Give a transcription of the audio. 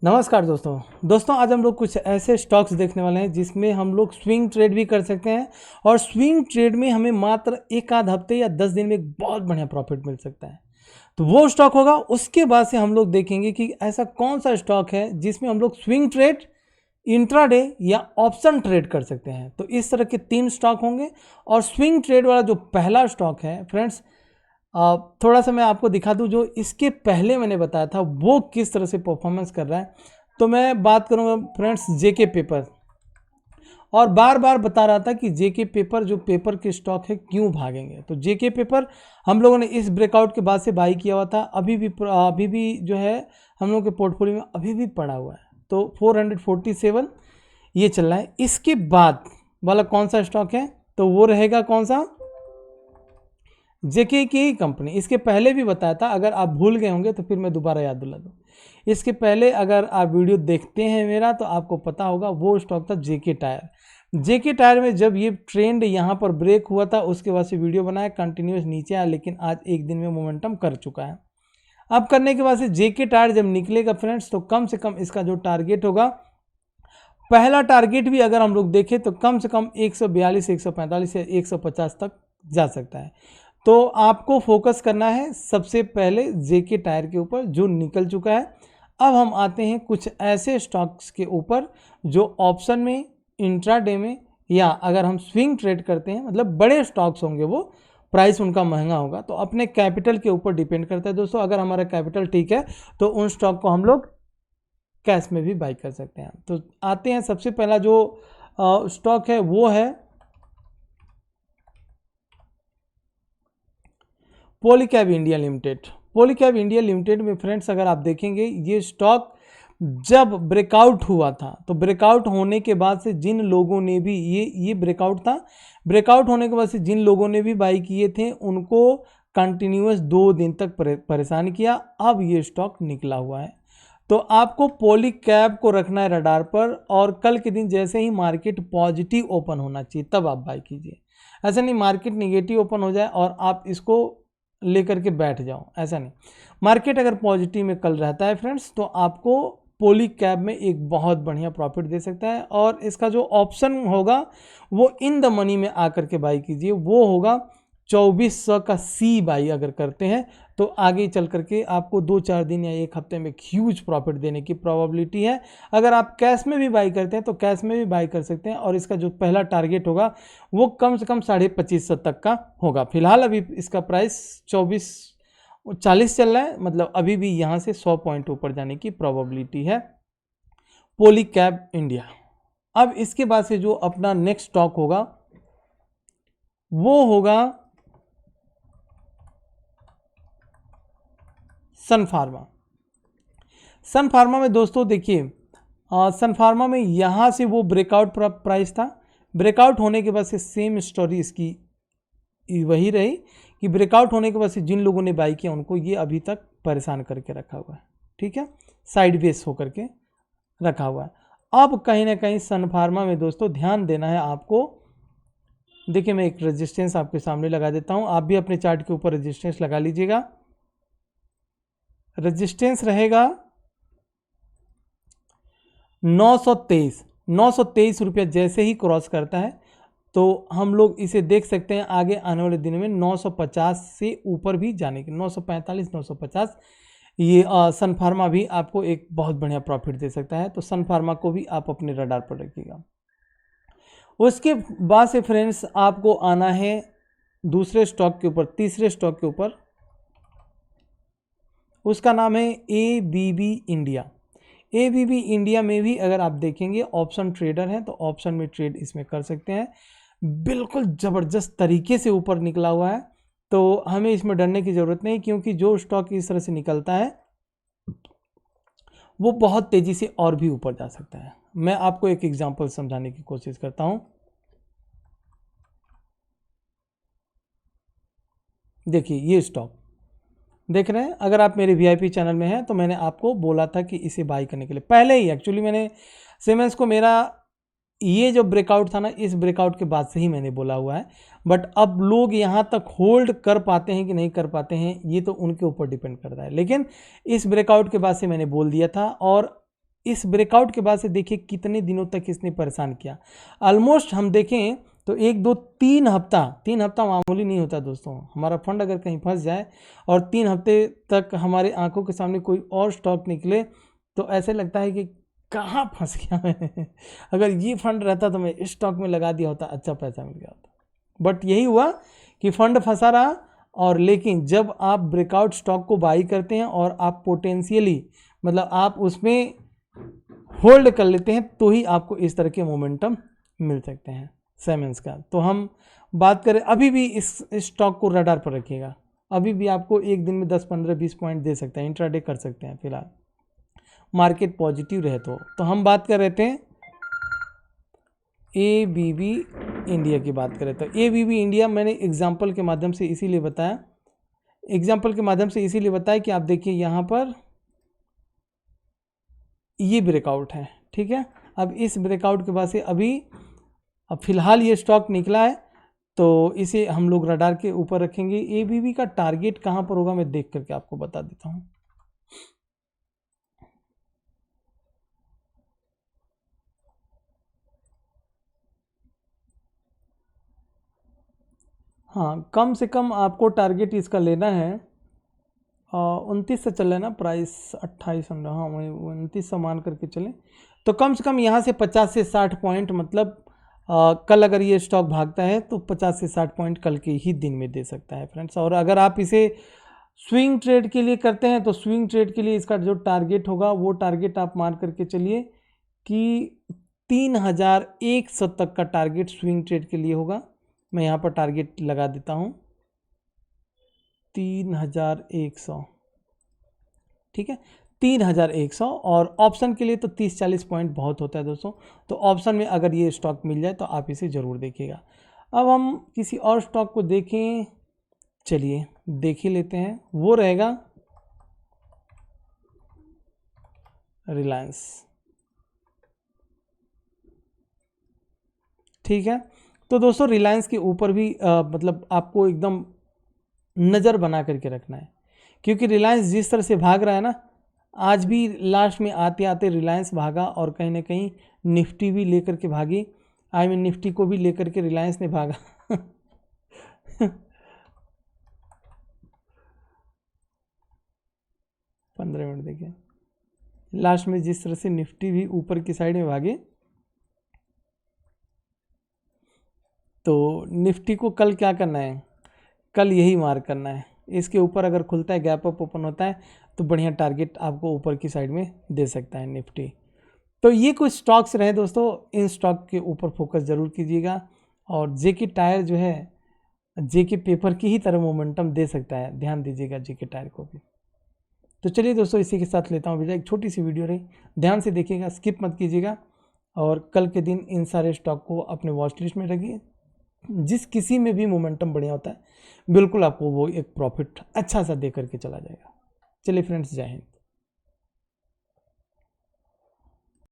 नमस्कार दोस्तों आज हम लोग कुछ ऐसे स्टॉक्स देखने वाले हैं जिसमें हम लोग स्विंग ट्रेड भी कर सकते हैं और स्विंग ट्रेड में हमें मात्र एक आध हफ्ते या 10 दिन में एक बहुत बढ़िया प्रॉफिट मिल सकता है। तो वो स्टॉक होगा। उसके बाद से हम लोग देखेंगे कि ऐसा कौन सा स्टॉक है जिसमें हम लोग स्विंग ट्रेड, इंट्राडे या ऑप्शन ट्रेड कर सकते हैं। तो इस तरह के 3 स्टॉक होंगे और स्विंग ट्रेड वाला जो पहला स्टॉक है फ्रेंड्स, थोड़ा सा मैं आपको दिखा दूं जो इसके पहले मैंने बताया था वो किस तरह से परफॉर्मेंस कर रहा है। तो मैं बात करूंगा फ्रेंड्स जेके पेपर, और बार बार बता रहा था कि जेके पेपर जो पेपर के स्टॉक है क्यों भागेंगे। तो जेके पेपर हम लोगों ने इस ब्रेकआउट के बाद से बाई किया हुआ था, अभी भी जो है हम लोग के पोर्टफोलियो में अभी भी पड़ा हुआ है। तो 447 ये चल रहा है। इसके बाद वाला कौन सा स्टॉक है तो वो रहेगा कौन सा, जेके की ही कंपनी। इसके पहले भी बताया था, अगर आप भूल गए होंगे तो फिर मैं दोबारा याद दिला दूँ। इसके पहले अगर आप वीडियो देखते हैं मेरा तो आपको पता होगा वो स्टॉक था जेके टायर। जेके टायर में जब ये ट्रेंड यहाँ पर ब्रेक हुआ था उसके बाद से वीडियो बनाया, कंटिन्यूस नीचे आया, लेकिन आज एक दिन में मोमेंटम कर चुका है। अब करने के बाद से जेके टायर जब निकलेगा फ्रेंड्स तो कम से कम इसका जो टारगेट होगा, पहला टारगेट भी अगर हम लोग देखें तो कम से कम 142, 145 या 150 तक जा सकता है। तो आपको फोकस करना है सबसे पहले जेके टायर के ऊपर जो निकल चुका है। अब हम आते हैं कुछ ऐसे स्टॉक्स के ऊपर जो ऑप्शन में, इंट्राडे में या अगर हम स्विंग ट्रेड करते हैं, मतलब बड़े स्टॉक्स होंगे, वो प्राइस उनका महंगा होगा। तो अपने कैपिटल के ऊपर डिपेंड करता है दोस्तों। अगर हमारा कैपिटल ठीक है तो उन स्टॉक को हम लोग कैश में भी बाई कर सकते हैं। तो आते हैं, सबसे पहला जो स्टॉक है वो है Polycab India limited. Polycab India limited में फ्रेंड्स अगर आप देखेंगे ये स्टॉक जब ब्रेकआउट हुआ था तो ब्रेकआउट होने के बाद से जिन लोगों ने भी ये ब्रेकआउट था, ब्रेकआउट होने के बाद से जिन लोगों ने भी बाई किए थे उनको कंटिन्यूअस 2 दिन तक परेशान किया। अब ये स्टॉक निकला हुआ है। तो आपको पॉलीकैब को रखना है रडार पर, और कल के दिन जैसे ही मार्केट पॉजिटिव ओपन होना चाहिए तब आप बाई कीजिए। ऐसा नहीं मार्केट निगेटिव ओपन हो जाए और आप इसको लेकर के बैठ जाओ, ऐसा नहीं। मार्केट अगर पॉजिटिव में कल रहता है फ्रेंड्स तो आपको पॉलीकैब में एक बहुत बढ़िया प्रॉफिट दे सकता है। और इसका जो ऑप्शन होगा वो इन द मनी में आकर के बाई कीजिए, वो होगा 2400 का सी बाई अगर करते हैं तो आगे चल करके आपको 2-4 दिन या एक हफ्ते में ह्यूज प्रॉफिट देने की प्रोबेबिलिटी है। अगर आप कैश में भी बाई करते हैं तो कैश में भी बाई कर सकते हैं, और इसका जो पहला टारगेट होगा वो कम से कम 2550 तक का होगा। फिलहाल अभी इसका प्राइस 2440 चल रहा है, मतलब अभी भी यहाँ से 100 पॉइंट ऊपर जाने की प्रोबेबिलिटी है पॉलीकैब इंडिया। अब इसके बाद से जो अपना नेक्स्ट स्टॉक होगा वो होगा सन फार्मा। सन फार्मा में दोस्तों देखिए, सन फार्मा में यहाँ से वो ब्रेकआउट प्राइस था, ब्रेकआउट होने के बाद से सेम स्टोरी इसकी वही रही कि ब्रेकआउट होने के बाद से जिन लोगों ने बाई किया उनको ये अभी तक परेशान करके रखा हुआ है, ठीक है, साइड बेस होकर के रखा हुआ है। अब कहीं ना कहीं सन फार्मा में दोस्तों ध्यान देना है आपको। देखिए मैं एक रेजिस्टेंस आपके सामने लगा देता हूँ, आप भी अपने चार्ट के ऊपर रेजिस्टेंस लगा लीजिएगा। रेजिस्टेंस रहेगा 923 रुपया। जैसे ही क्रॉस करता है तो हम लोग इसे देख सकते हैं आगे आने वाले दिन में 950 से ऊपर भी जाने की, 945, 950। ये सन फार्मा भी आपको एक बहुत बढ़िया प्रॉफिट दे सकता है। तो सन फार्मा को भी आप अपने रडार पर रखिएगा। उसके बाद से फ्रेंड्स आपको आना है दूसरे स्टॉक के ऊपर, तीसरे स्टॉक के ऊपर, उसका नाम है एबीबी इंडिया। एबीबी इंडिया में भी अगर आप देखेंगे ऑप्शन ट्रेडर है तो ऑप्शन में ट्रेड इसमें कर सकते हैं। बिल्कुल ज़बरदस्त तरीके से ऊपर निकला हुआ है, तो हमें इसमें डरने की ज़रूरत नहीं, क्योंकि जो स्टॉक इस तरह से निकलता है वो बहुत तेज़ी से और भी ऊपर जा सकता है। मैं आपको एक एग्जांपल समझाने की कोशिश करता हूं। देखिए ये स्टॉक देख रहे हैं, अगर आप मेरे वीआईपी चैनल में हैं तो मैंने आपको बोला था कि इसे बाई करने के लिए पहले ही, एक्चुअली मैंने सीमेंस को, मेरा ये जो ब्रेकआउट था ना, इस ब्रेकआउट के बाद से ही मैंने बोला हुआ है। बट अब लोग यहाँ तक होल्ड कर पाते हैं कि नहीं कर पाते हैं ये तो उनके ऊपर डिपेंड करता है, लेकिन इस ब्रेकआउट के बाद से मैंने बोल दिया था। और इस ब्रेकआउट के बाद से देखिए कितने दिनों तक इसने परेशान किया। ऑलमोस्ट हम देखें तो 1 2 3 हफ्ता मामूली नहीं होता दोस्तों। हमारा फंड अगर कहीं फंस जाए और 3 हफ्ते तक हमारे आंखों के सामने कोई और स्टॉक निकले तो ऐसे लगता है कि कहाँ फंस गया मैं अगर ये फंड रहता तो मैं इस स्टॉक में लगा दिया होता, अच्छा पैसा मिल गया होता। बट यही हुआ कि फंड फंसा रहा। और लेकिन जब आप ब्रेकआउट स्टॉक को बाई करते हैं और आप पोटेंशियली मतलब आप उसमें होल्ड कर लेते हैं तो ही आपको इस तरह के मोमेंटम मिल सकते हैं सेमेंस का। तो हम बात करें अभी भी इस स्टॉक को रडार पर रखिएगा, अभी भी आपको एक दिन में 10 15 20 पॉइंट दे सकते हैं, इंट्राडे कर सकते हैं फिलहाल मार्केट पॉजिटिव रहे तो हम बात कर रहे थे ABB इंडिया की बात करें तो ABB इंडिया मैंने एग्जाम्पल के माध्यम से इसीलिए बताया कि आप देखिए यहाँ पर ये ब्रेकआउट है, ठीक है। अब इस ब्रेकआउट के बाद से अब फिलहाल ये स्टॉक निकला है तो इसे हम लोग रडार के ऊपर रखेंगे। ABB का टारगेट कहाँ पर होगा मैं देख करके आपको बता देता हूँ। हाँ, कम से कम आपको टारगेट इसका लेना है 29 से चल रहा है ना प्राइस 28, हाँ 29 से मान करके चलें तो कम से कम यहाँ से 50 से 60 पॉइंट मतलब कल अगर ये स्टॉक भागता है तो 50 से 60 पॉइंट कल के ही दिन में दे सकता है फ्रेंड्स। और अगर आप इसे स्विंग ट्रेड के लिए करते हैं तो स्विंग ट्रेड के लिए इसका जो टारगेट होगा वो टारगेट आप मान करके चलिए कि 3100 तक का टारगेट स्विंग ट्रेड के लिए होगा। मैं यहाँ पर टारगेट लगा देता हूँ 3100, ठीक है 3100। और ऑप्शन के लिए तो 30-40 पॉइंट बहुत होता है दोस्तों, तो ऑप्शन में अगर ये स्टॉक मिल जाए तो आप इसे ज़रूर देखिएगा। अब हम किसी और स्टॉक को देखें, चलिए देख ही लेते हैं, वो रहेगा रिलायंस, ठीक है। तो दोस्तों रिलायंस के ऊपर भी मतलब आपको एकदम नज़र बना करके रखना है क्योंकि रिलायंस जिस तरह से भाग रहा है ना, आज भी लास्ट में आते आते रिलायंस भागा और कहीं ना कहीं निफ्टी भी लेकर के भागी, निफ्टी को भी लेकर के रिलायंस ने भागा 15 मिनट देखिए, लास्ट में जिस तरह से निफ्टी भी ऊपर की साइड में भागे तो निफ्टी को कल क्या करना है, कल यही मार करना है। इसके ऊपर अगर खुलता है, गैप अप ओपन होता है तो बढ़िया टारगेट आपको ऊपर की साइड में दे सकता है निफ्टी। तो ये कुछ स्टॉक्स रहे दोस्तों, इन स्टॉक के ऊपर फोकस ज़रूर कीजिएगा। और जेके टायर जो है जेके पेपर की ही तरह मोमेंटम दे सकता है, ध्यान दीजिएगा जेके टायर को भी। तो चलिए दोस्तों इसी के साथ लेता हूँ विदा, एक छोटी सी वीडियो रही, ध्यान से देखिएगा, स्किप मत कीजिएगा। और कल के दिन इन सारे स्टॉक को अपने वॉच लिस्ट में रखिए, जिस किसी में भी मोमेंटम बढ़िया होता है बिल्कुल आपको वो एक प्रॉफिट अच्छा सा दे करके चला जाएगा। चलिए फ्रेंड्स, जय हिंद।